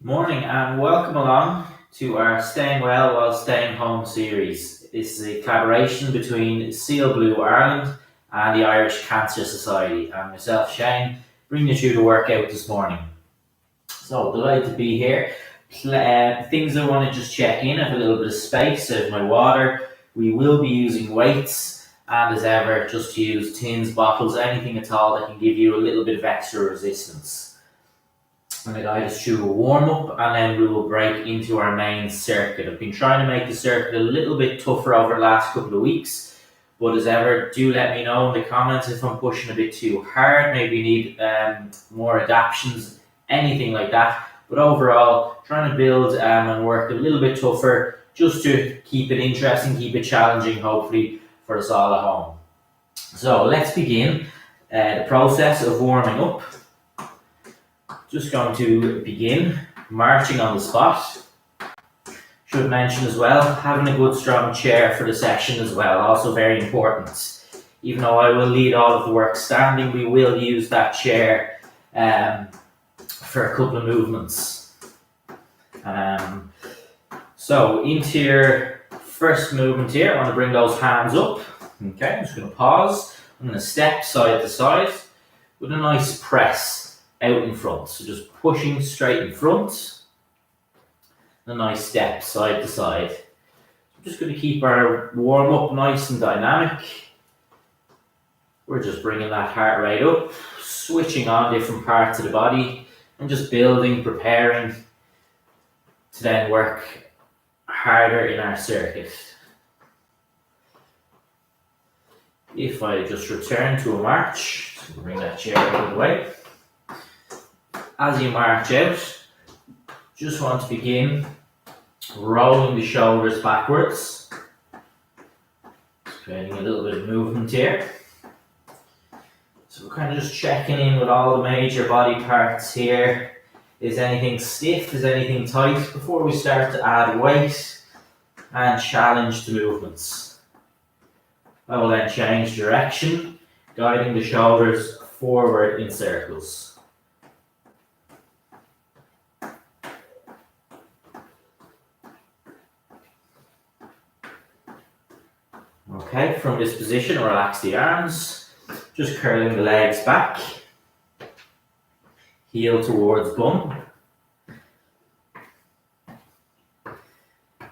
Morning and welcome along to our Staying Well While Staying Home series. This is a collaboration between Siel, Bleu Ireland and the Irish Cancer Society, and myself, Shane, bringing you through the workout this morning. So delighted to be here. Things I want to just check in. I have a little bit of space. I have my water. We will be using weights, and as ever, just use tins, bottles, anything at all that can give you a little bit of extra resistance. I'm going to guide us through a warm-up, and then we will break into our main circuit. I've been trying to make the circuit a little bit tougher over the last couple of weeks, but as ever, do let me know in the comments if I'm pushing a bit too hard, maybe you need more adaptations, anything like that. But overall, trying to build and work a little bit tougher just to keep it interesting, keep it challenging, hopefully, for us all at home. So let's begin the process of warming up. Just going to begin marching on the spot. Should mention as well, having a good strong chair for the session as well, also very important. Even though I will lead all of the work standing, we will use that chair for a couple of movements. So into your first movement here, I want to bring those hands up. Okay, I'm just going to pause. I'm going to step side to side with a nice press out in front. So just pushing straight in front. A nice step side to side. I'm just going to keep our warm up nice and dynamic. We're just bringing that heart rate up, switching on different parts of the body, and just building, preparing to then work harder in our circuit. If I just return to a march, bring that chair out of the way. As you march out, just want to begin rolling the shoulders backwards. Creating a little bit of movement here. So we're kind of just checking in with all the major body parts here. Is anything stiff? Is anything tight? Before we start to add weight and challenge the movements. I will then change direction, guiding the shoulders forward in circles. Okay, from this position, relax the arms, just curling the legs back, heel towards bum.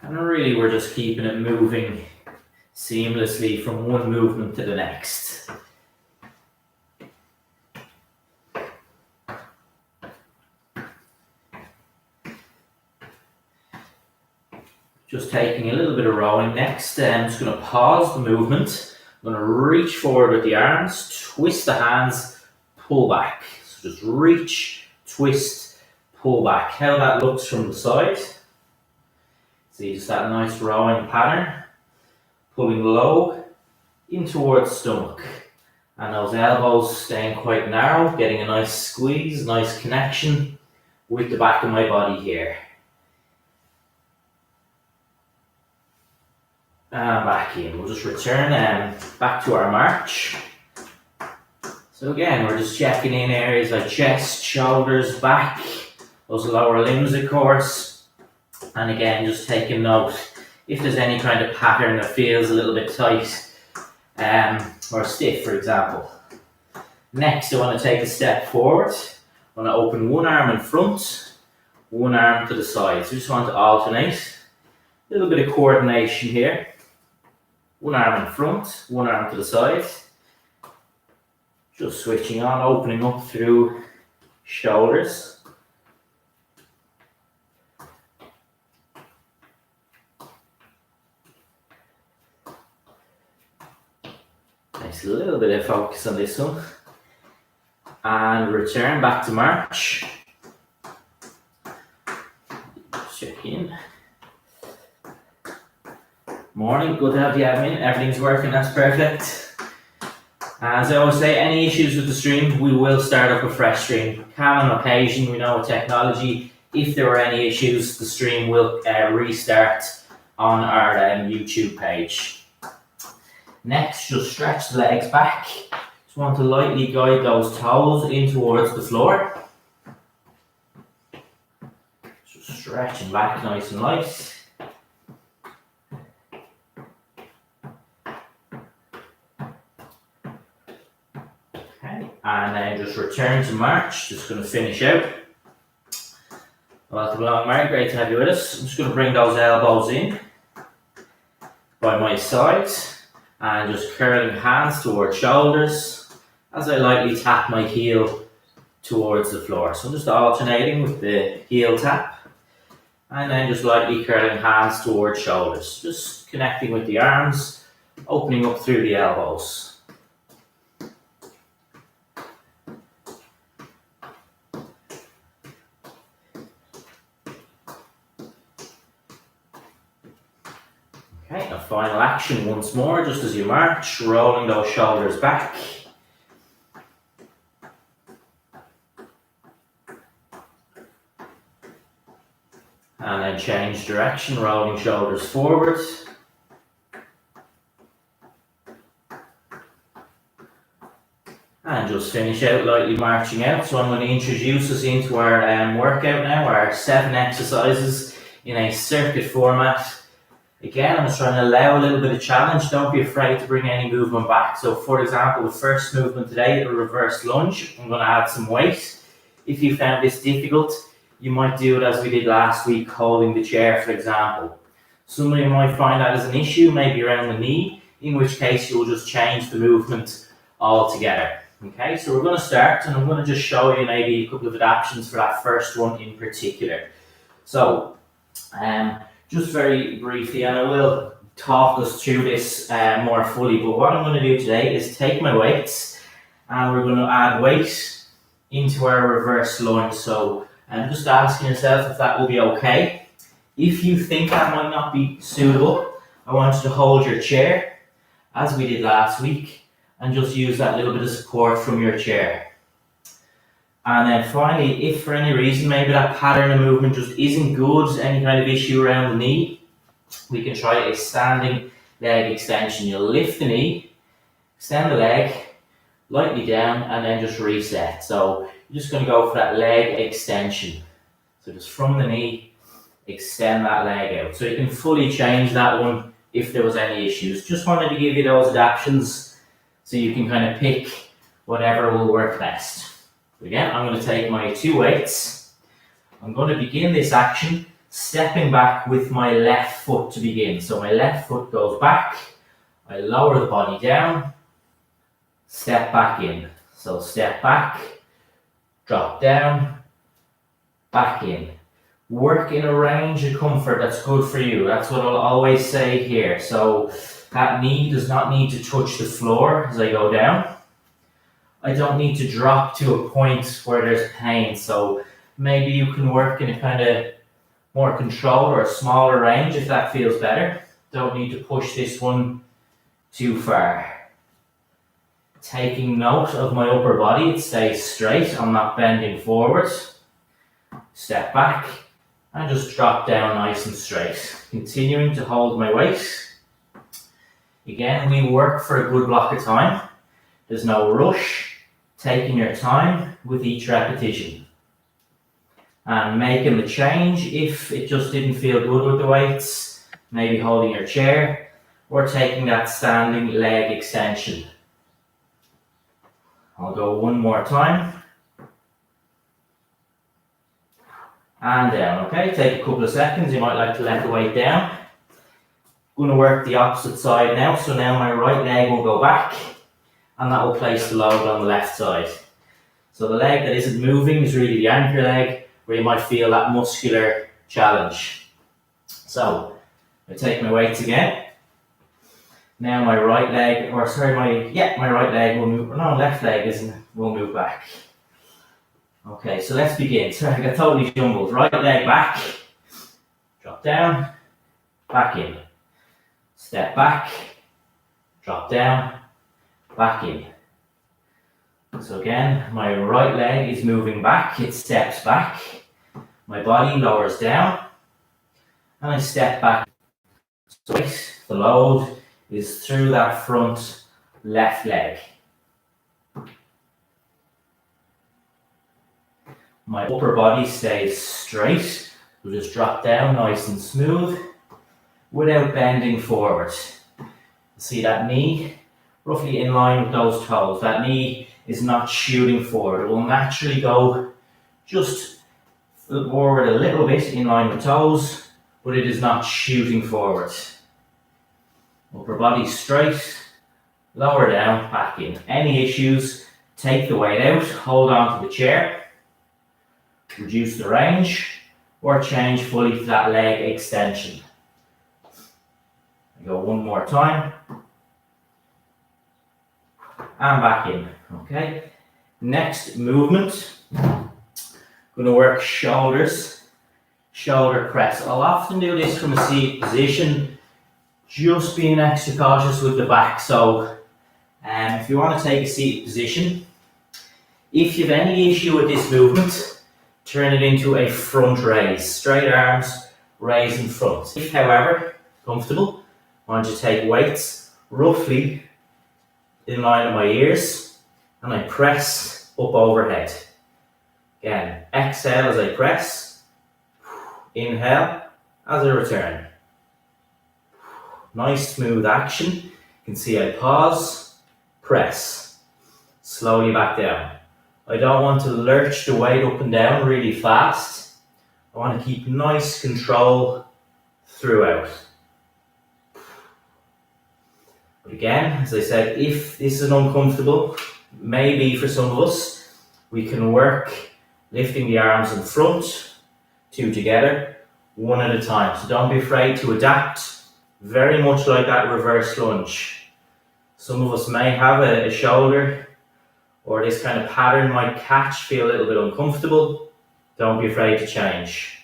And really we're just keeping it moving seamlessly from one movement to the next. Just taking a little bit of rowing next. I'm just going to pause the movement. I'm going to reach forward with the arms, twist the hands, pull back. So just reach, twist, pull back. How that looks from the side. See just that nice rowing pattern. Pulling low in towards stomach. And those elbows staying quite narrow, getting a nice squeeze, nice connection with the back of my body here. And back in. We'll just return back to our march. So again, we're just checking in areas like chest, shoulders, back, those lower limbs of course. And again, just taking note if there's any kind of pattern that feels a little bit tight or stiff, for example. Next, I want to take a step forward. I want to open one arm in front, one arm to the side. So we just want to alternate. A little bit of coordination here. One arm in front, one arm to the side. Just switching on, opening up through shoulders. Nice little bit of focus on this one. And return back to march. Check in. Morning, good to have you admin. Everything's working, that's perfect. As I always say, any issues with the stream, we will start up a fresh stream. Can on occasion, we know with technology, if there were any issues, the stream will restart on our YouTube page. Next, just stretch the legs back. Just want to lightly guide those toes in towards the floor. Stretching back nice and light. Okay, and then just return to march. Just going to finish out. Welcome along, Mark. Great to have you with us. I'm just going to bring those elbows in by my sides and just curling hands towards shoulders as I lightly tap my heel towards the floor. So I'm just alternating with the heel tap and then just lightly curling hands towards shoulders. Just connecting with the arms, opening up through the elbows. Okay, a final action once more, just as you march, rolling those shoulders back. And then change direction, rolling shoulders forward. And just finish out lightly marching out. So I'm going to introduce us into our workout now, our 7 exercises in a circuit format. Again, I'm just trying to allow a little bit of challenge. Don't be afraid to bring any movement back. So for example, the first movement today, a reverse lunge. I'm going to add some weight. If you found this difficult, you might do it as we did last week, holding the chair, for example. Some of you might find that as an issue, maybe around the knee, in which case you'll just change the movement altogether. Okay, so we're going to start, and I'm going to just show you maybe a couple of adaptations for that first one in particular. So, just very briefly, and I will talk us through this more fully, but what I'm going to do today is take my weights, and we're going to add weight into our reverse lunge. So, I'm just asking yourself if that will be okay. If you think that might not be suitable, I want you to hold your chair, as we did last week, and just use that little bit of support from your chair. And then finally, if for any reason maybe that pattern of movement just isn't good, any kind of issue around the knee, we can try a standing leg extension. You'll lift the knee, extend the leg, lightly down, and then just reset. So you're just going to go for that leg extension. So just from the knee, extend that leg out. So you can fully change that one if there was any issues. Just wanted to give you those adaptations so you can kind of pick whatever will work best. Again, I'm going to take my 2 weights. I'm going to begin this action stepping back with my left foot to begin. So my left foot goes back, I lower the body down, step back in. So step back, drop down, back in. Work in a range of comfort that's good for you. That's what I'll always say here. So that knee does not need to touch the floor as I go down. I don't need to drop to a point where there's pain. So maybe you can work in a kind of more controlled or a smaller range if that feels better. Don't need to push this one too far. Taking note of my upper body, it stays straight. I'm not bending forward. Step back and just drop down nice and straight. Continuing to hold my weight. Again, we work for a good block of time. There's no rush. Taking your time with each repetition. And making the change if it just didn't feel good with the weights. Maybe holding your chair or taking that standing leg extension. I'll go one more time. And down, okay? Take a couple of seconds. You might like to let the weight down. Going to work the opposite side now. So now my right leg will go back and that will place the load on the left side. So the leg that isn't moving is really the anchor leg where you might feel that muscular challenge. So I take my weights again. Now my right leg, or sorry, my right leg will move, no, left leg will move back. Okay, so let's begin. Sorry, I got totally jumbled. Right leg back, drop down, back in. Step back, drop down, back in. So again, my right leg is moving back, it steps back. My body lowers down, and I step back. So the load is through that front left leg. My upper body stays straight. So just drop down nice and smooth without bending forward. See that knee roughly in line with those toes. That knee is not shooting forward. It will naturally go just forward a little bit in line with toes, but it is not shooting forward. Upper body straight, lower down, back in. Any issues, take the weight out, hold on to the chair, reduce the range, or change fully to that leg extension. Go one more time. And back in. Okay. Next movement. Going to work shoulders. Shoulder press. I'll often do this from a seated position, just being extra cautious with the back. So if you want to take a seated position, if you have any issue with this movement, turn it into a front raise. Straight arms, raise in front. If, however, comfortable, I want you to take weights roughly in line with my ears, and I press up overhead. Again, exhale as I press, inhale as I return. Nice smooth action. You can see I pause, press, slowly back down. I don't want to lurch the weight up and down really fast. I want to keep nice control throughout. But again, as I said, if this is uncomfortable, maybe for some of us, we can work lifting the arms in front, two together, one at a time. So don't be afraid to adapt, very much like that reverse lunge. Some of us may have a shoulder or this kind of pattern might catch, feel a little bit uncomfortable. Don't be afraid to change.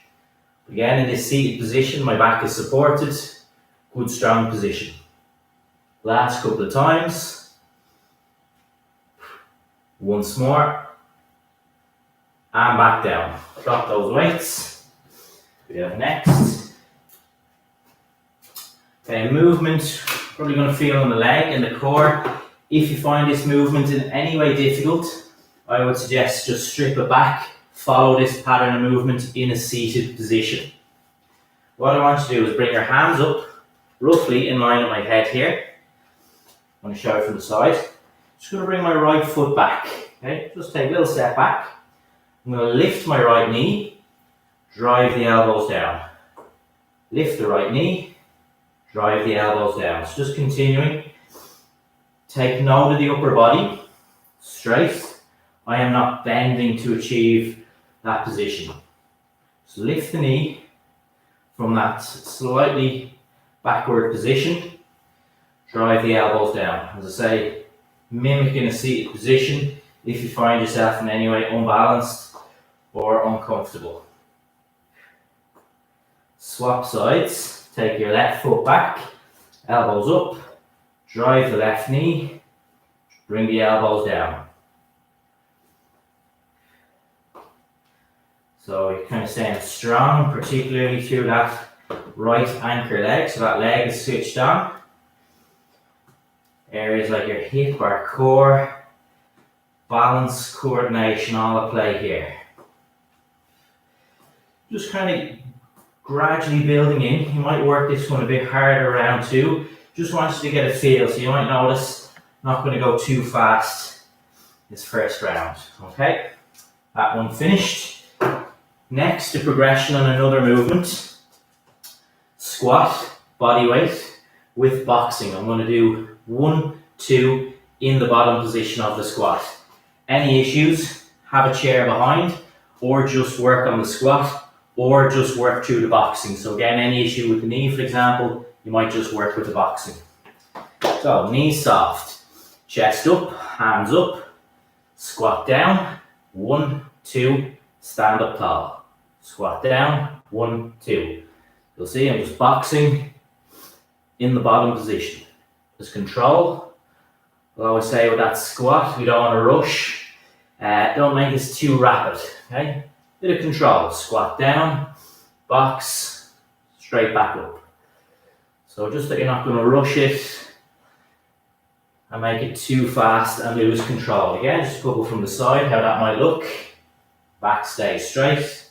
Again, in this seated position, my back is supported, good strong position. Last couple of times. Once more. And back down. Drop those weights. We have next. Okay, movement. Probably going to feel on the leg and the core. If you find this movement in any way difficult, I would suggest just strip it back. Follow this pattern of movement in a seated position. What I want you to do is bring your hands up, roughly in line with my head here. I'm going to show it from the side. Just going to bring my right foot back. Okay, just take a little step back. I'm going to lift my right knee, drive the elbows down. Lift the right knee, drive the elbows down. So just continuing. Take note of the upper body, straight. I am not bending to achieve that position. So lift the knee from that slightly backward position. Drive the elbows down. As I say, mimicking a seated position if you find yourself in any way unbalanced or uncomfortable. Swap sides. Take your left foot back, elbows up, drive the left knee, bring the elbows down. So you're kind of staying strong, particularly through that right anchor leg, so that leg is switched on. Areas like your hip or core, balance, coordination, all at play here. Just kind of gradually building in. You might work this one a bit harder round two. Just want you to get a feel, so you might notice I'm not going to go too fast this first round. Okay, that one finished. Next, a progression on another movement. Squat, body weight with boxing. I'm going to do 1, 2 in the bottom position of the squat. Any issues, have a chair behind, or just work on the squat, or just work through the boxing. So again, any issue with the knee, for example, you might just work with the boxing. So, knees soft, chest up, hands up, squat down, 1, 2, stand up tall. Squat down, 1, 2. You'll see I'm just boxing in the bottom position. There's control. I'll always say with that squat, we don't want to rush. Don't make this too rapid, okay? Bit of control. Squat down, box, straight back up. So just that you're not going to rush it and make it too fast and lose control. Again, just a couple from the side, how that might look. Back stays straight.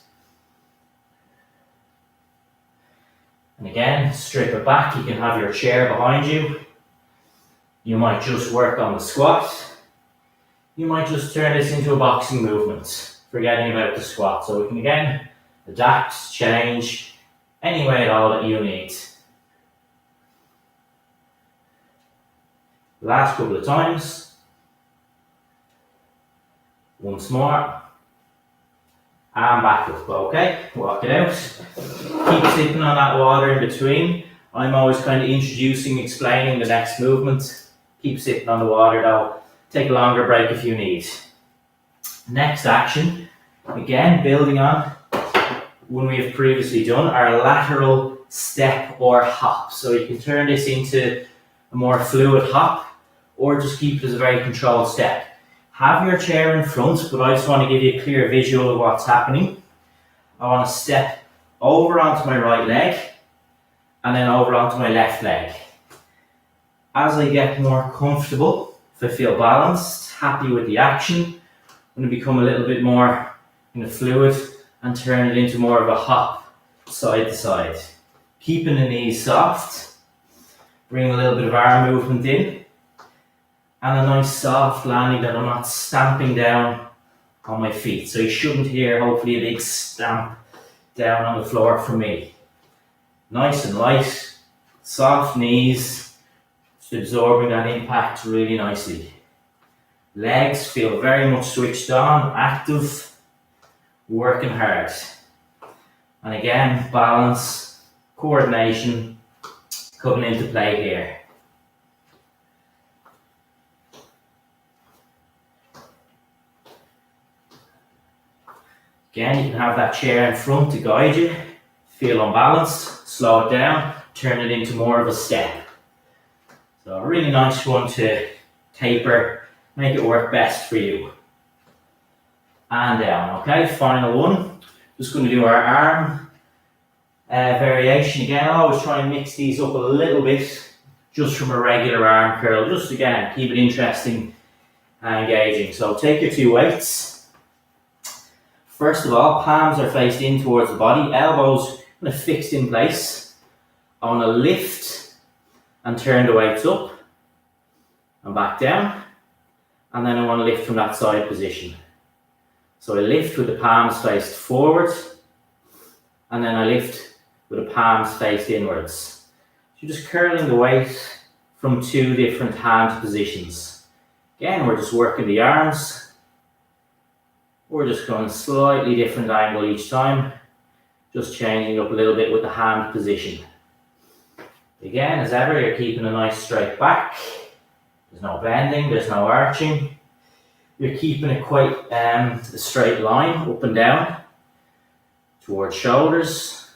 And again, strip it back. You can have your chair behind you. You might just work on the squat. You might just turn this into a boxing movement, forgetting about the squat. So we can again adapt, change, any way at all that you need. Last couple of times. Once more. And back up, okay? Walk it out. Keep sipping on that water in between. I'm always kind of introducing, explaining the next movement. Keep sipping on the water though. Take a longer break if you need. Next action, again building on one we have previously done, our lateral step or hop. So you can turn this into a more fluid hop or just keep it as a very controlled step. Have your chair in front, but I just want to give you a clear visual of what's happening. I want to step over onto my right leg and then over onto my left leg. As I get more comfortable, if I feel balanced, happy with the action, I'm going to become a little bit more fluid and turn it into more of a hop side to side. Keeping the knees soft, bring a little bit of arm movement in, and a nice soft landing that I'm not stamping down on my feet. So you shouldn't hear, hopefully, a big stamp down on the floor from me. Nice and light, soft knees, just absorbing that impact really nicely. Legs feel very much switched on, active, working hard. And again, balance, coordination coming into play here. Again, you can have that chair in front to guide you. Feel unbalanced, slow it down, turn it into more of a step. So a really nice one to taper, make it work best for you. And down, okay, final one. Just going to do our arm variation again. I always try and mix these up a little bit, just from a regular arm curl. Just again, keep it interesting and engaging. So take your two weights. First of all, palms are faced in towards the body, elbows kind of fixed in place. I want to lift and turn the weights up and back down. And then I want to lift from that side position. So I lift with the palms faced forward, and then I lift with the palms faced inwards. So you're just curling the weight from two different hand positions. Again, we're just working the arms. We're just going a slightly different angle each time, just changing up a little bit with the hand position. Again, as ever, you're keeping a nice straight back. There's no bending, there's no arching. You're keeping it quite a straight line up and down towards shoulders.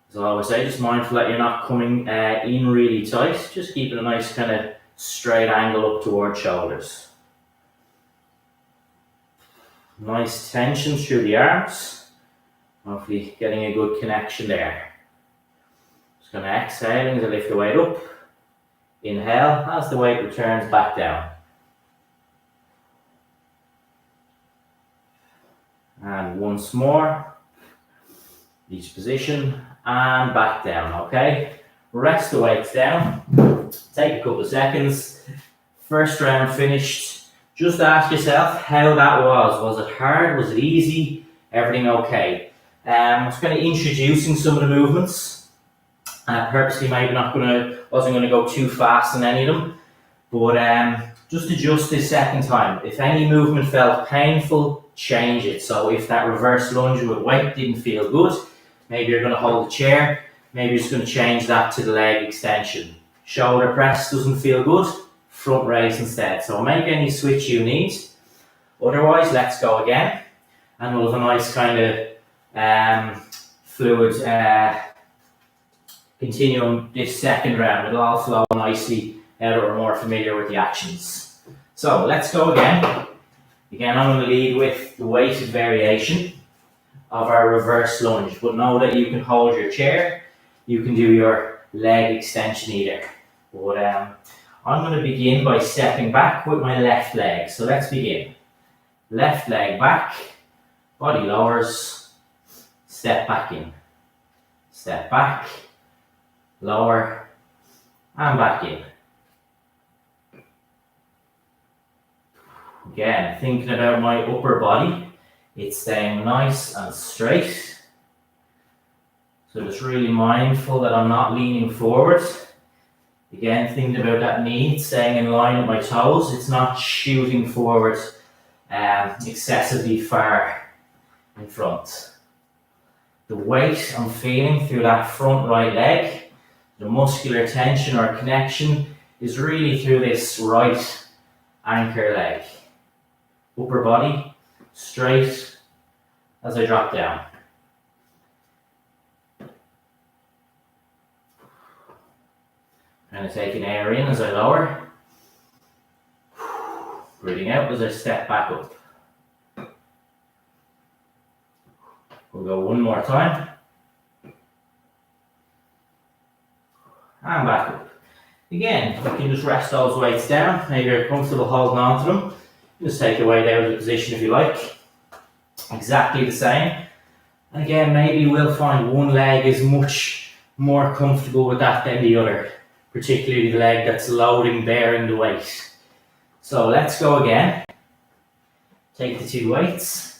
As I always say, just mindful that you're not coming in really tight, just keeping a nice kind of straight angle up towards shoulders. Nice tension through the arms. Hopefully getting a good connection there. Just going to exhale as I lift the weight up. Inhale as the weight returns back down. And once more. Each position and back down, okay? Rest the weights down. Take a couple of seconds. First round finished. Just ask yourself how that was. Was it hard? Was it easy? Everything okay? I'm just going to introducing some of the movements. Purposely wasn't going to go too fast in any of them. But just adjust this second time. If any movement felt painful, change it. So if that reverse lunge with weight didn't feel good, maybe you're going to hold the chair. Maybe you're just going to change that to the leg extension. Shoulder press doesn't feel good. Front raise instead. So make any switch you need. Otherwise, let's go again. And we'll have a nice kind of fluid continuum this second round. It'll all flow nicely now that we're more familiar with the actions. So let's go again. Again, I'm going to lead with the weighted variation of our reverse lunge. But know that you can hold your chair. You can do your leg extension either. But I'm going to begin by stepping back with my left leg. So let's begin. Left leg back, body lowers, step back in. Step back, lower, and back in. Again, thinking about my upper body, it's staying nice and straight. So just really mindful that I'm not leaning forward. Again, thinking about that knee, staying in line with my toes. It's not shooting forward excessively far in front. The weight I'm feeling through that front right leg, the muscular tension or connection is really through this right anchor leg. Upper body straight as I drop down. Kind of taking air in as I lower. Breathing out as I step back up. We'll go one more time. And back up. Again, you can just rest those weights down. Maybe you're comfortable holding on to them. Just take your weight out of the position if you like. Exactly the same. And again, maybe you will find one leg is much more comfortable with that than the other. Particularly the leg that's loading, bearing the weight. So let's go again. Take the two weights.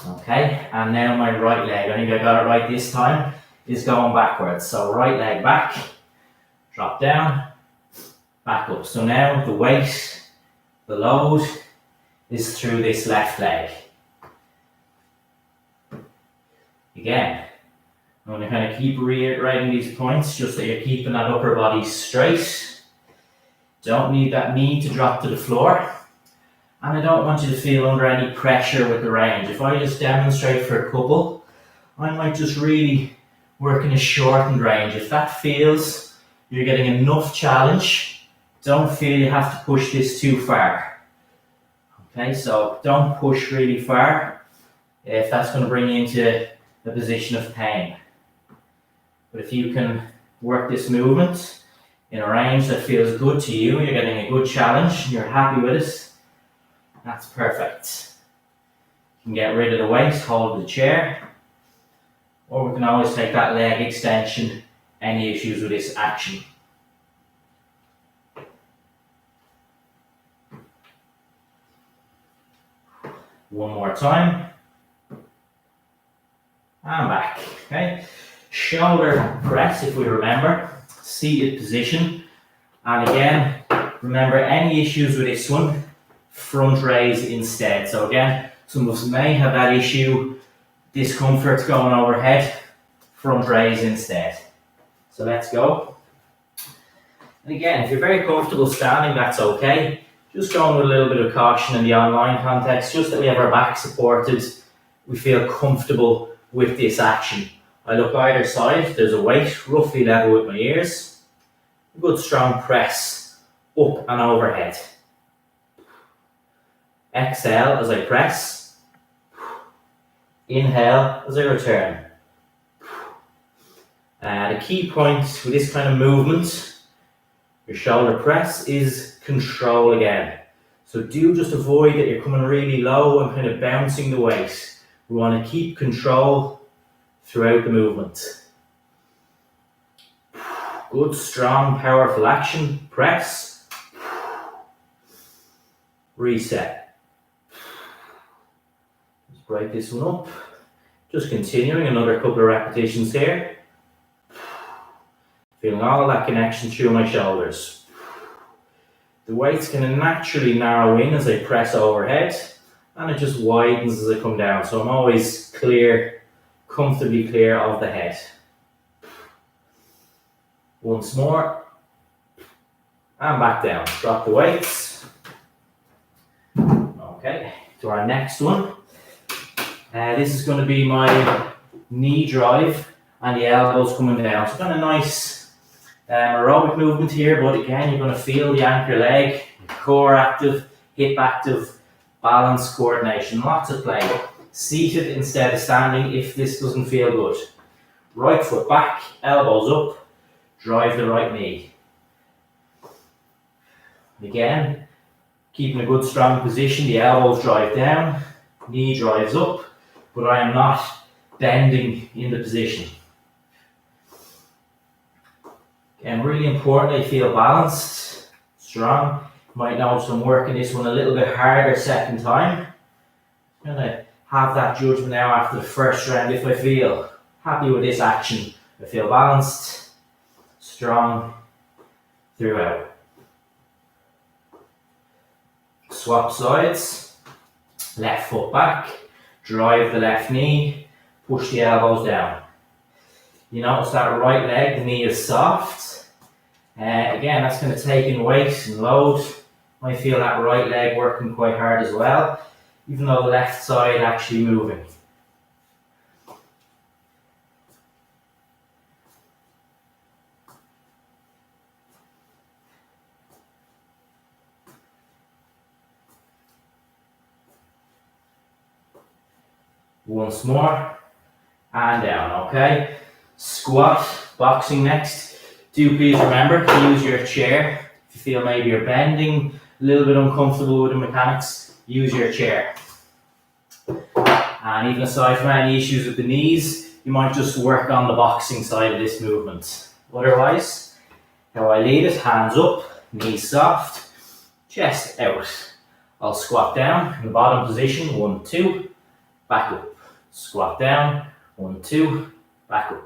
Okay, and now my right leg, I think I got it right this time, is going backwards. So right leg back, drop down, back up. So now the weight, the load, is through this left leg. Again, I'm going to kind of keep reiterating these points just that you're keeping that upper body straight. Don't need that knee to drop to the floor. And I don't want you to feel under any pressure with the range. If I just demonstrate for a couple, I might just really work in a shortened range. If that feels you're getting enough challenge, don't feel you have to push this too far. Okay, so don't push really far if that's going to bring you into a position of pain. But if you can work this movement in a range that feels good to you, you're getting a good challenge, you're happy with it, that's perfect. You can get rid of the weight, hold the chair, or we can always take that leg extension, any issues with this action. One more time. And back, okay? Shoulder press, if we remember, seated position. And again, remember any issues with this one, front raise instead. So again, some of us may have that issue, discomfort going overhead, front raise instead. So let's go. And again, if you're very comfortable standing, that's okay. Just going with a little bit of caution in the online context, just that we have our back supported, we feel comfortable with this action. I look either side, there's a weight roughly level with my ears. A good strong press up and overhead. Exhale as I press. Inhale as I return. The key point with this kind of movement, your shoulder press, is control again. So do just avoid that you're coming really low and kind of bouncing the weight. We want to keep control throughout the movement. Good, strong, powerful action. Press. Reset. Let's break this one up. Just continuing another couple of repetitions here. Feeling all that connection through my shoulders. The weight's going to naturally narrow in as I press overhead, and it just widens as I come down. So I'm always clear, comfortably clear of the head. Once more. And back down. Drop the weights. Okay, to our next one. This is going to be my knee drive and the elbows coming down. So kind of nice aerobic movement here, but again, you're going to feel the anchor leg, core active, hip active, balance, coordination, lots of play. Seated instead of standing if this doesn't feel good. Right foot back, elbows up, drive the right knee. Again, keeping a good strong position, the elbows drive down, knee drives up, but I am not bending in the position. Again, really important I feel balanced, strong. You might notice I'm working this one a little bit harder second time. I'm going to have that judgment now after the first round. If I feel happy with this action, I feel balanced, strong throughout. Swap sides, left foot back, drive the left knee, push the elbows down. You notice that right leg, the knee is soft. Again, that's going to take in weight and load. I feel that right leg working quite hard as well, even though the left side actually moving. Once more, and down, okay? Squat, boxing next. Do please remember to use your chair. If you feel maybe you're bending, a little bit uncomfortable with the mechanics, use your chair. And even aside from any issues with the knees, you might just work on the boxing side of this movement. Otherwise, how I lead it, hands up, knees soft, chest out. I'll squat down in the bottom position, 1, 2, back up. Squat down, 1, 2, back up.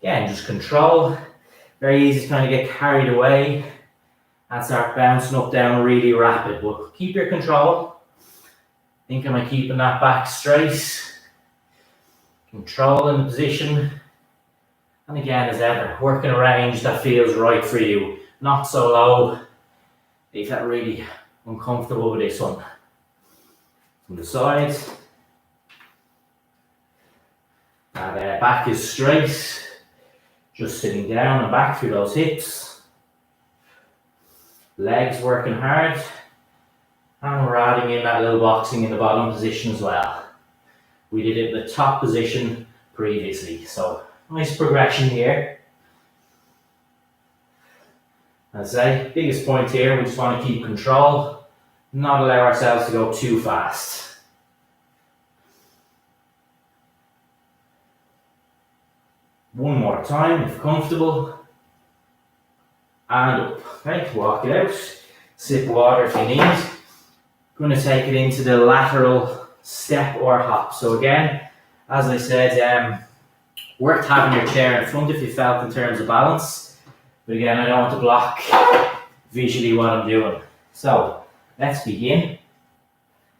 Again, just control. Very easy to kind of get carried away and start bouncing up down really rapid, but keep your control. Think, am I keeping that back straight? Control in the position. And again, as ever, work in a range that feels right for you. Not so low that you get really uncomfortable with this one. From the side. And back is straight. Just sitting down and back through those hips. Legs working hard. And we're adding in that little boxing in the bottom position as well. We did it in the top position previously. So nice progression here. As I say, biggest point here, we just want to keep control. Not allow ourselves to go too fast. One more time, if comfortable. And up. Okay, walk it out. Sip water if you need. Going to take it into the lateral step or hop. So again, as I said, worth having your chair in front if you felt in terms of balance. But again, I don't want to block visually what I'm doing. So let's begin.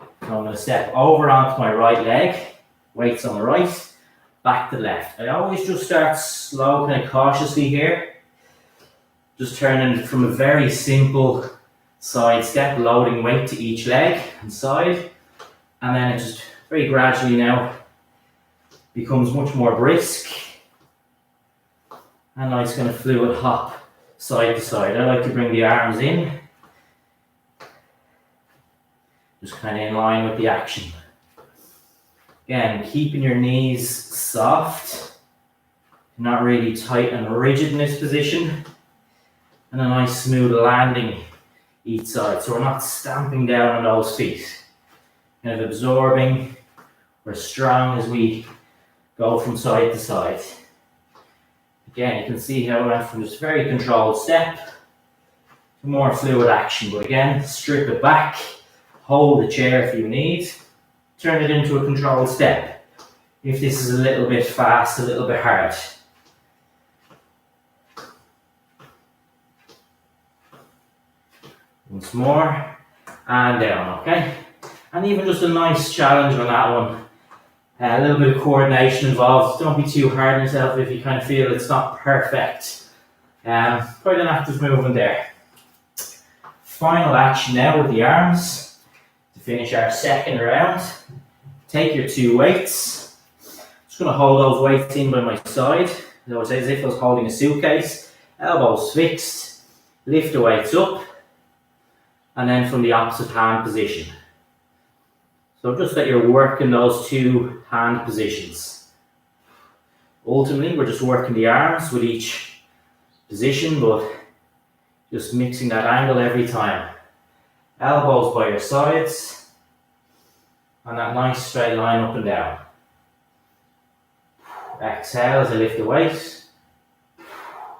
So I'm going to step over onto my right leg. Weights on the right. Back to the left. I always just start slow, kind of cautiously here. Just turning it from a very simple side step, loading weight to each leg and side. And then it just very gradually now becomes much more brisk. And nice kind of fluid hop side to side. I like to bring the arms in. Just kind of in line with the action. Again, keeping your knees soft, not really tight and rigid in this position, and a nice smooth landing each side. So we're not stamping down on those feet, kind of absorbing. We're strong as we go from side to side. Again, you can see how I went from this very controlled step to more fluid action. But again, strip it back, hold the chair if you need. Turn it into a controlled step if this is a little bit fast, a little bit hard. Once more, and down, okay? And even just a nice challenge on that one. A little bit of coordination involved. Don't be too hard on yourself if you kind of feel it's not perfect. Quite an active movement there. Final action now with the arms. To finish our second round, take your 2 weights. Just going to hold those weights in by my side. As if I was holding a suitcase. Elbows fixed. Lift the weights up. And then from the opposite hand position. So just that you're working those 2 hand positions. Ultimately, we're just working the arms with each position, but just mixing that angle every time. Elbows by your sides. on that nice straight line up and down. Exhale as I lift the weight.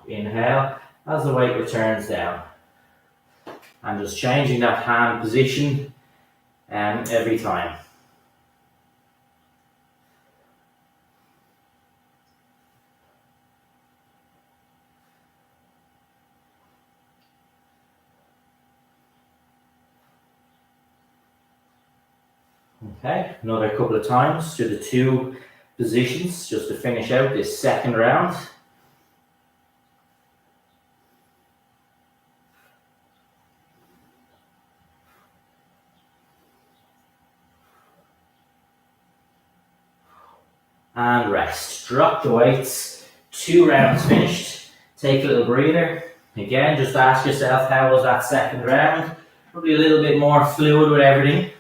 Inhale as the weight returns down. And just changing that hand position every time. Okay, another couple of times through the two positions just to finish out this second round. And rest. Drop the weights. 2 rounds finished. Take a little breather. Again, just ask yourself, how was that second round? Probably a little bit more fluid with everything.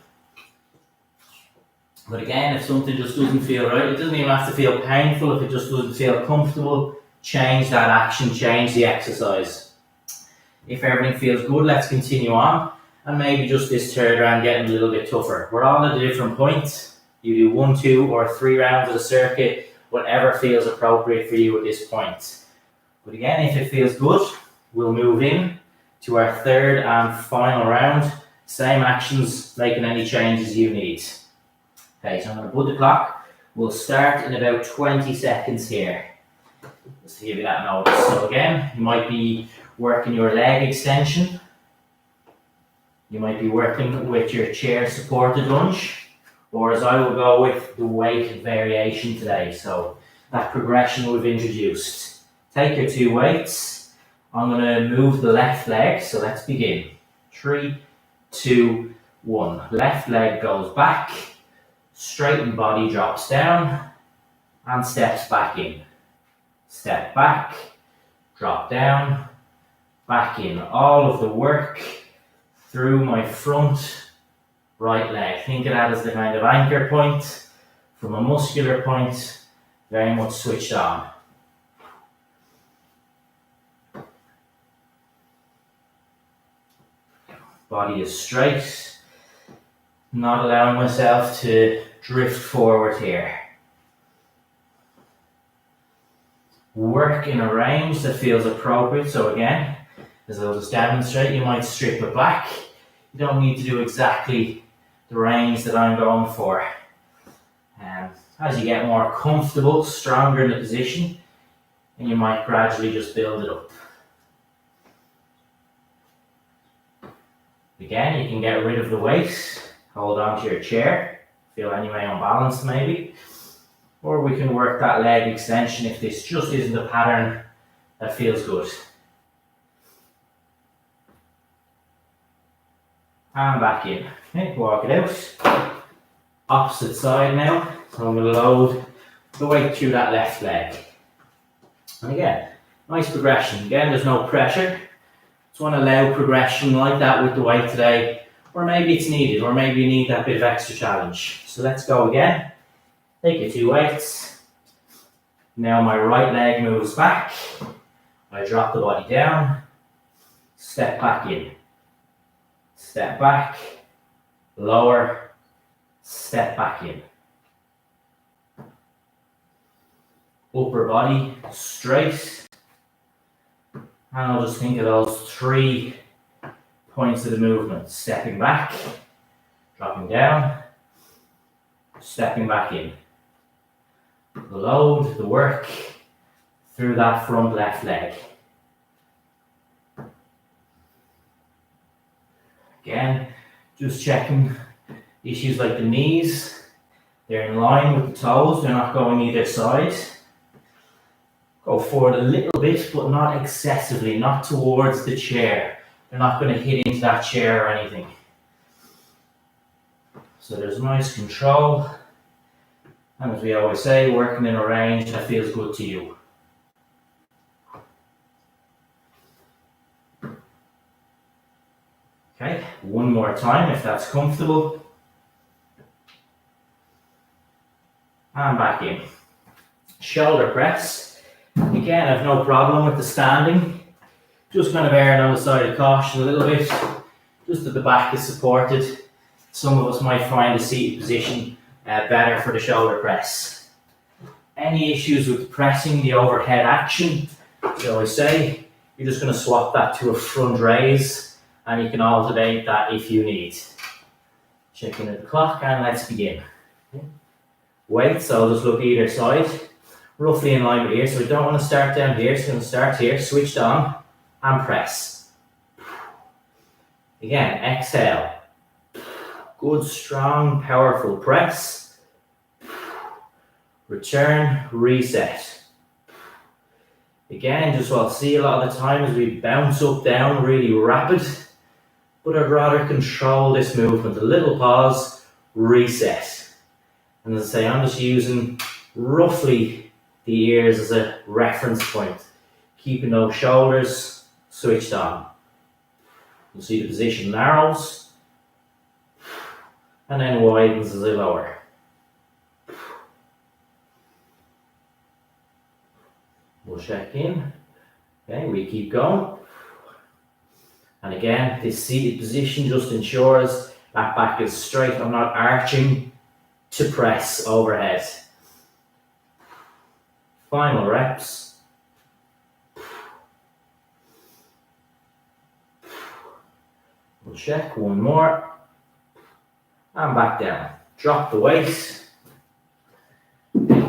But again, if something just doesn't feel right, it doesn't even have to feel painful. If it just doesn't feel comfortable, change that action, change the exercise. If everything feels good, let's continue on. And maybe just this third round getting a little bit tougher. We're all at a different point. You do 1, 2, or 3 rounds of the circuit, whatever feels appropriate for you at this point. But again, if it feels good, we'll move in to our third and final round. Same actions, making any changes you need. Okay, so I'm going to put the clock. We'll start in about 20 seconds here. Just to give you that notice. So again, you might be working your leg extension. You might be working with your chair supported lunge. Or as I will go with the weight variation today. So that progression we've introduced. Take your 2 weights. I'm going to move the left leg. So let's begin. 3, 2, 1. Left leg goes back. Straightened body drops down. And steps back in. Step back. Drop down. Back in. All of the work through my front right leg. Think of that as the kind of anchor point. From a muscular point, very much switched on. Body is straight. Not allowing myself to drift forward here. Work in a range that feels appropriate. So again, as I'll just demonstrate, you might strip it back. You don't need to do exactly the range that I'm going for. As you get more comfortable, stronger in the position, and you might gradually just build it up. Again, you can get rid of the weight, hold on to your chair, feel anyway unbalanced maybe, or we can work that leg extension if this just isn't a pattern that feels good. And back in. Okay, walk it out. Opposite side now. So I'm going to load the weight through that left leg. And again, nice progression. Again, there's no pressure. Just want to allow progression like that with the weight today. Or maybe it's needed, or maybe you need that bit of extra challenge. So let's go again. Take your 2 weights. Now my right leg moves back. I drop the body down. Step back in. Step back. Lower. Step back in. Upper body straight. And I'll just think of those 3 points of the movement. Stepping back, dropping down, stepping back in. The load, the work through that front left leg. Again, just checking issues like the knees. They're in line with the toes, they're not going either side. Go forward a little bit, but not excessively, not towards the chair. They're not going to hit into that chair or anything. So there's nice control. And as we always say, working in a range that feels good to you. Okay, one more time if that's comfortable. And back in. Shoulder press. Again, I have no problem with the standing. Just kind of erring on the side of caution a little bit. Just that the back is supported. Some of us might find the seated position better for the shoulder press. Any issues with pressing the overhead action, shall I say, you're just going to swap that to a front raise, and you can alternate that if you need. Checking at the clock, and let's begin. Weight, so I'll just look either side, roughly in line with here. So we don't want to start down here, so we're going to start here, switched on, and press. Again, exhale. Good, strong, powerful press. Return, reset. Again, just what I'll see a lot of the time is we bounce up, down, really rapid, but I'd rather control this movement. A little pause, reset. And as I say, I'm just using roughly the ears as a reference point, keeping those shoulders switched on. You'll see the position narrows and then widens as I lower. We'll check in. Okay, we keep going. And again, this seated position just ensures that back is straight. I'm not arching to press overhead. Final reps. We'll check one more. And back down. Drop the weight.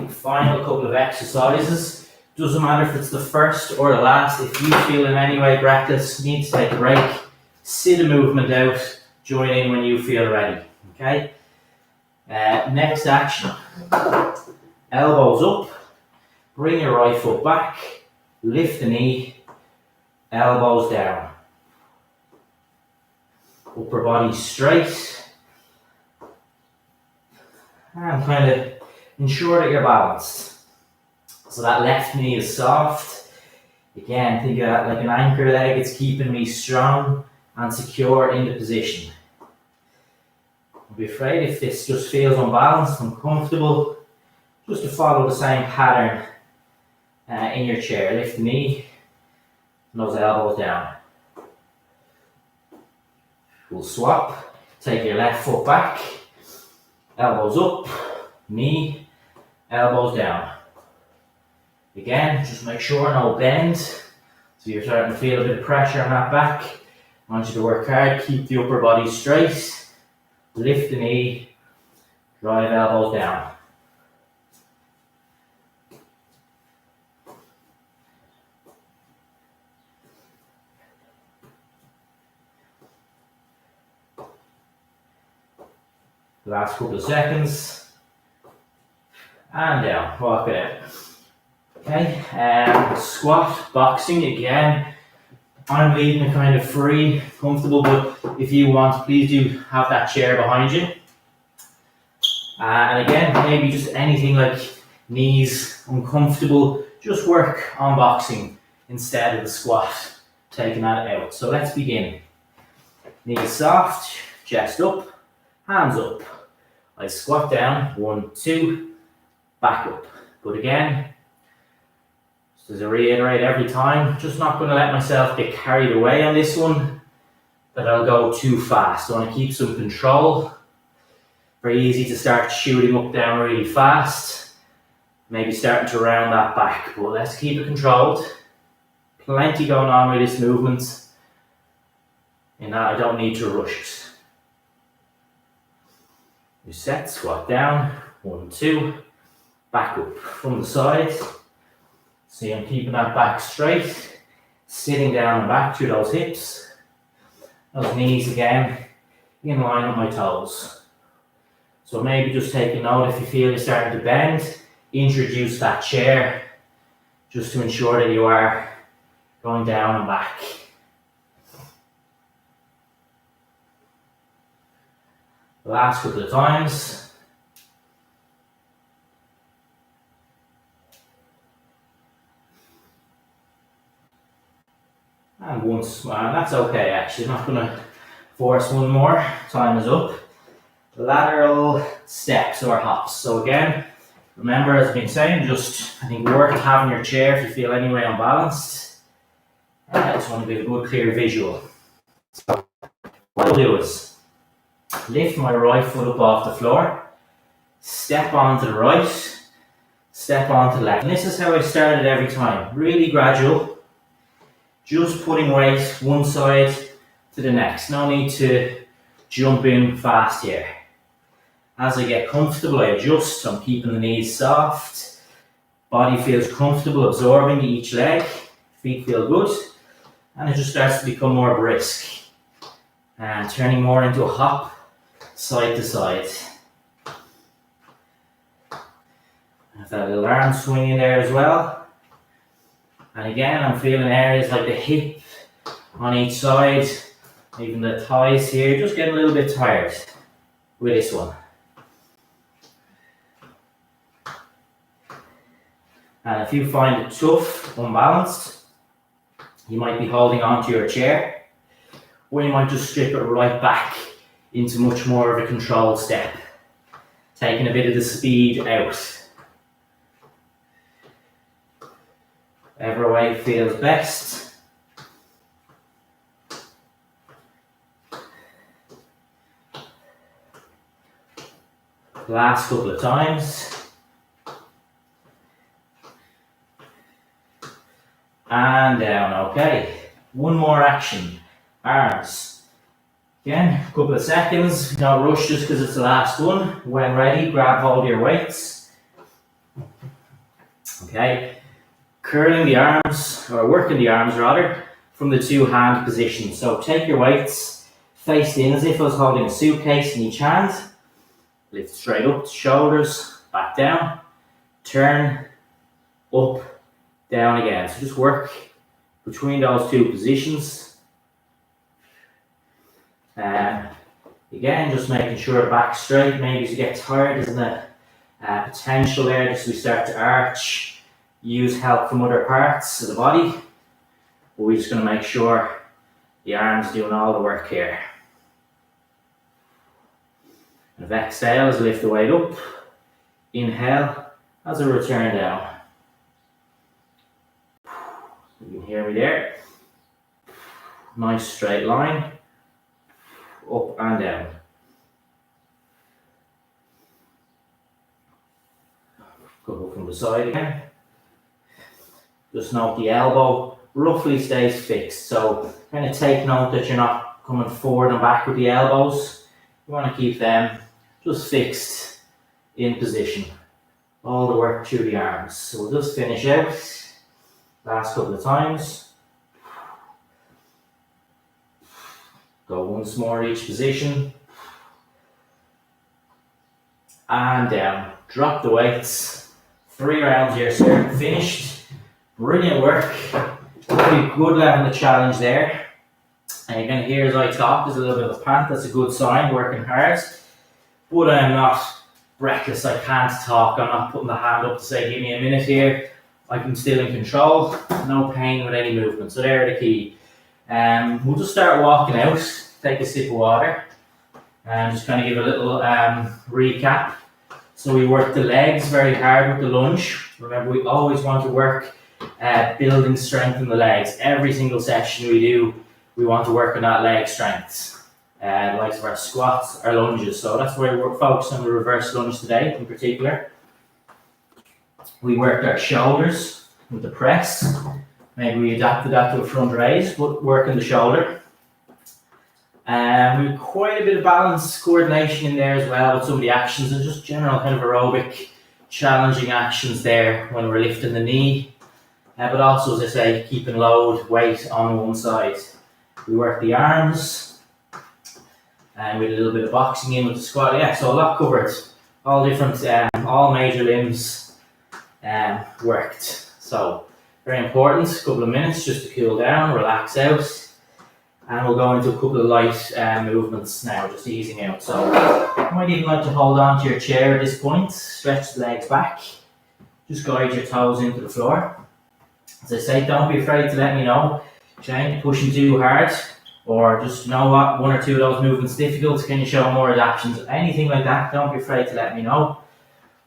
Final couple of exercises. Doesn't matter if it's the first or the last. If you feel in any way breathless, need to take a break, sit a movement out, join in when you feel ready. Okay? Next action. Elbows up. Bring your right foot back. Lift the knee. Elbows down. Upper body straight. And kind of ensure that you're balanced. So that left knee is soft. Again, think of that like an anchor leg. It's keeping me strong and secure in the position. Don't be afraid if this just feels unbalanced, uncomfortable, just to follow the same pattern in your chair. Lift the knee and those elbows down. We'll swap. Take your left foot back. Elbows up. Knee. Elbows down. Again, just make sure no bend. So you're starting to feel a bit of pressure on that back. I want you to work hard, keep the upper body straight. Lift the knee, drive elbows down. Last couple of seconds. And down, walk it out. Okay, squat, boxing again. I'm leaving it kind of free, comfortable, but if you want, please do have that chair behind you. And again, maybe just anything like knees uncomfortable, just work on boxing instead of the squat, taking that out. So let's begin. Knees soft, chest up, hands up. I squat down, 1, 2, back up. But again, just as I reiterate every time, just not going to let myself get carried away on this one, that I'll go too fast. I want to keep some control. Very easy to start shooting up, down really fast. Maybe starting to round that back, but let's keep it controlled. Plenty going on with this movement, in that I don't need to rush it. Reset, squat down, 1, 2, back up from the side. See, I'm keeping that back straight, sitting down and back through those hips. Those knees again, in line with my toes. So maybe just take a note if you feel you're starting to bend, introduce that chair, just to ensure that you are going down and back. The last couple of times. And once, and that's okay actually, I'm not going to force one more, time is up. Lateral steps or hops. So again, remember as I've been saying, just I think worth having your chair if you feel any way unbalanced. I just want to get a good clear visual. So what I'll do is, Lift my right foot up off the floor, step onto the right, step onto the left. And this is how I started every time. Really gradual, just putting weight one side to the next. No need to jump in fast here. As I get comfortable, I adjust. I'm keeping the knees soft. Body feels comfortable absorbing each leg. Feet feel good. And it just starts to become more brisk. And turning more into a hop, side to side. Have that little arm swing in there as well. And again, I'm feeling areas like the hip on each side, even the thighs here, just getting a little bit tired with this one. And if you find it tough, unbalanced, you might be holding onto your chair, or you might just strip it right back into much more of a controlled step, taking a bit of the speed out. Whatever way feels best. Last couple of times. And down, okay. One more action. Arms. Again, a couple of seconds. Don't rush just because it's the last one. When ready, grab hold of your weights. Okay. Curling the arms, or working the arms rather, from the two-hand position. So take your weights, face in as if I was holding a suitcase in each hand. Lift straight up, shoulders, back down, turn, up, down again. So just work between those two positions. Again, just making sure back straight. Maybe as you get tired, isn't it? Potential there, just as we start to arch. Use help from other parts of the body, but we're just going to make sure the arms doing all the work here. And if exhale as I lift the weight up, inhale as I return down. You can hear me there. Nice straight line, up and down. Go from the side again. Just note the elbow roughly stays fixed. So kind of take note that you're not coming forward and back with the elbows. You want to keep them just fixed in position. All the work through the arms. So we'll just finish out. Last couple of times. Go once more each position. And down. Drop the weights. 3 rounds here, sir. Finished. Brilliant work. Pretty good level of challenge there. And you're going to hear as I talk, there's a little bit of a pant. That's a good sign, working hard. But I'm not breathless. I can't talk. I'm not putting the hand up to say, give me a minute here. I'm still in control. No pain with any movement. So they're the key. We'll just start walking out. Take a sip of water. And just kind of give a little recap. So we work the legs very hard with the lunge. Remember, we always want to work building strength in the legs. Every single session we do, we want to work on that leg strength. The likes of our squats, our lunges. So that's why we're focused on the reverse lunge today in particular. We worked our shoulders with the press. Maybe we adapted that to a front raise, but working the shoulder. We have quite a bit of balance, coordination in there as well with some of the actions and just general kind of aerobic, challenging actions there when we're lifting the knee. But also, as I say, keeping load, weight on one side. We work the arms, and with a little bit of boxing in with the squat. Yeah, so a lot covered. All different, all major limbs worked. So, very important. A couple of minutes just to cool down, relax out. And we'll go into a couple of light movements now, just easing out. So, you might even like to hold on to your chair at this point. Stretch the legs back. Just guide your toes into the floor. As I say, don't be afraid to let me know. Shane, pushing too hard, or just, you know what, 1 or 2 of those movements difficult, can you show more adaptations? Anything like that, don't be afraid to let me know.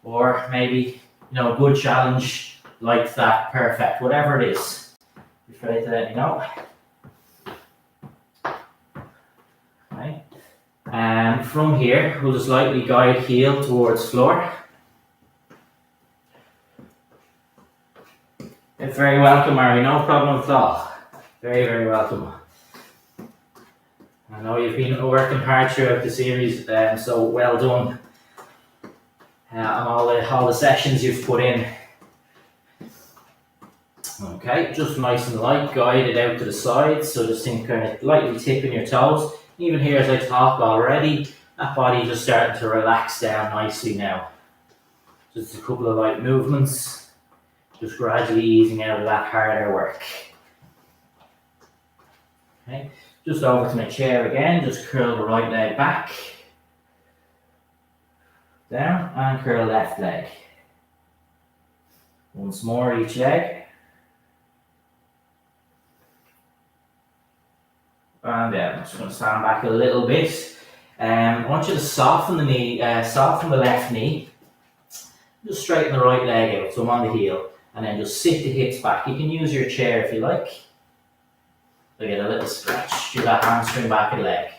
Or maybe, a good challenge like that, perfect, whatever it is. Be afraid to let me know. Okay. And from here, we'll just lightly guide heel towards floor. You're very welcome, Mary, no problem at all. Very, very welcome. I know you've been working hard throughout the series, so well done on all the sessions you've put in. Okay, just nice and light, guide it out to the sides, so just think kind of lightly tipping your toes. Even here as I talk already, that body just starting to relax down nicely now. Just a couple of light movements, just gradually easing out of that harder work. Okay, just over to my chair again, just curl the right leg back, down, and curl left leg. Once more each leg. And I'm just going to stand back a little bit. I want you to soften the knee, soften the left knee. Just straighten the right leg out, so I'm on the heel. And then just sit the hips back. You can use your chair if you like. So get a little stretch to that hamstring back of the leg.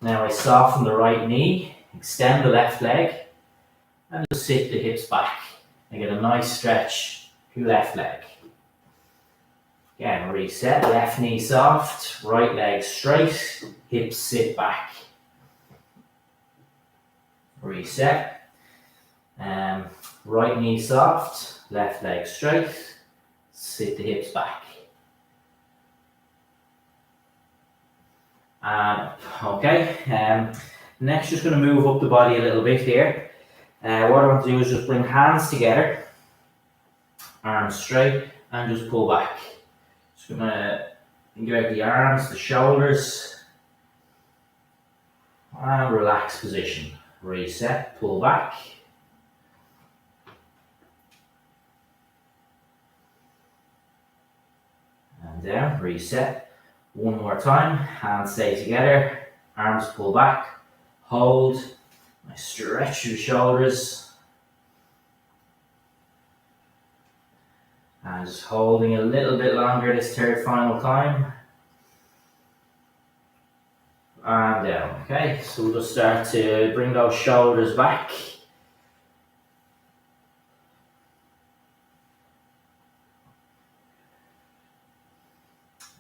Now I soften the right knee, extend the left leg, and just sit the hips back. And get a nice stretch to left leg. Again, reset, left knee soft, right leg straight, hips sit back. Reset. Right knee soft, left leg straight, sit the hips back. Okay, next just going to move up the body a little bit here. What I want to do is just bring hands together, arms straight, and just pull back. Just going to think about the arms, the shoulders, and relax position. Reset, pull back. And down, reset. One more time, hands stay together, arms pull back, hold, stretch your shoulders. And just holding a little bit longer this third final time. And down, okay, so we'll just start to bring those shoulders back.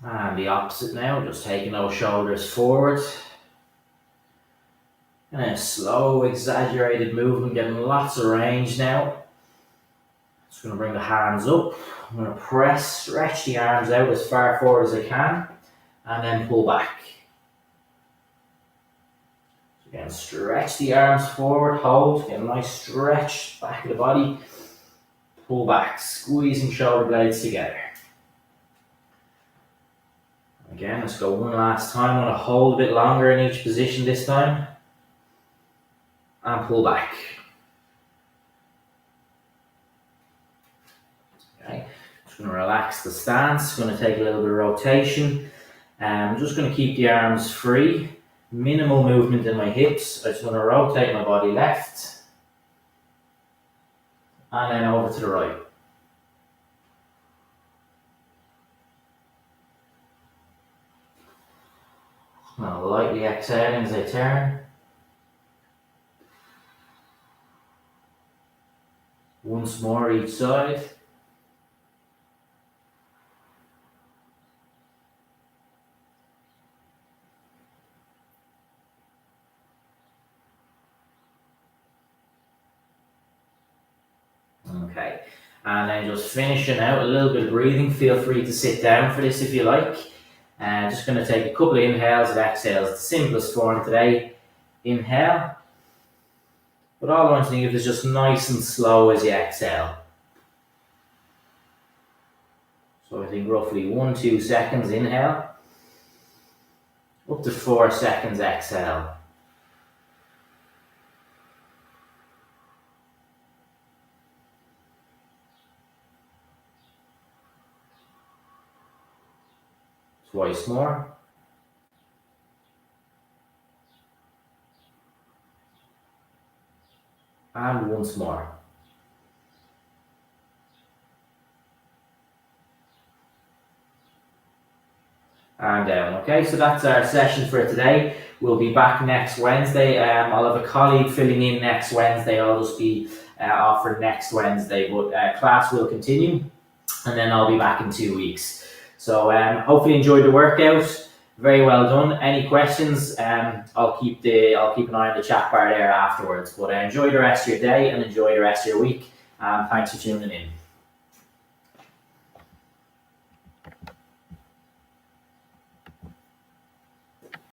And the opposite now, just taking those shoulders forward. And a slow, exaggerated movement, getting lots of range now. Just going to bring the hands up. I'm going to press, stretch the arms out as far forward as I can, and then pull back. So again, stretch the arms forward, hold, get a nice stretch back of the body, pull back, squeezing shoulder blades together. Again, let's go one last time. I'm going to hold a bit longer in each position this time. And pull back. Okay, just going to relax the stance. Going to take a little bit of rotation. I'm just going to keep the arms free. Minimal movement in my hips. I just want to rotate my body left. And then over to the right. Now lightly exhaling as I turn. Once more each side. Okay, and then just finishing out a little bit of breathing. Feel free to sit down for this if you like. Just going to take a couple of inhales and exhales. The simplest form today. Inhale. But all I want to think of is just nice and slow as you exhale. So I think roughly 1-2 seconds inhale. Up to 4 seconds exhale. Twice more. And once more. And down. Okay, so that's our session for today. We'll be back next Wednesday. I'll have a colleague filling in next Wednesday. I'll just be off for next Wednesday, but class will continue, and then I'll be back in 2 weeks. So hopefully enjoyed the workout. Very well done. Any questions? I'll keep an eye on the chat bar there afterwards. But enjoy the rest of your day and enjoy the rest of your week. Thanks for tuning in.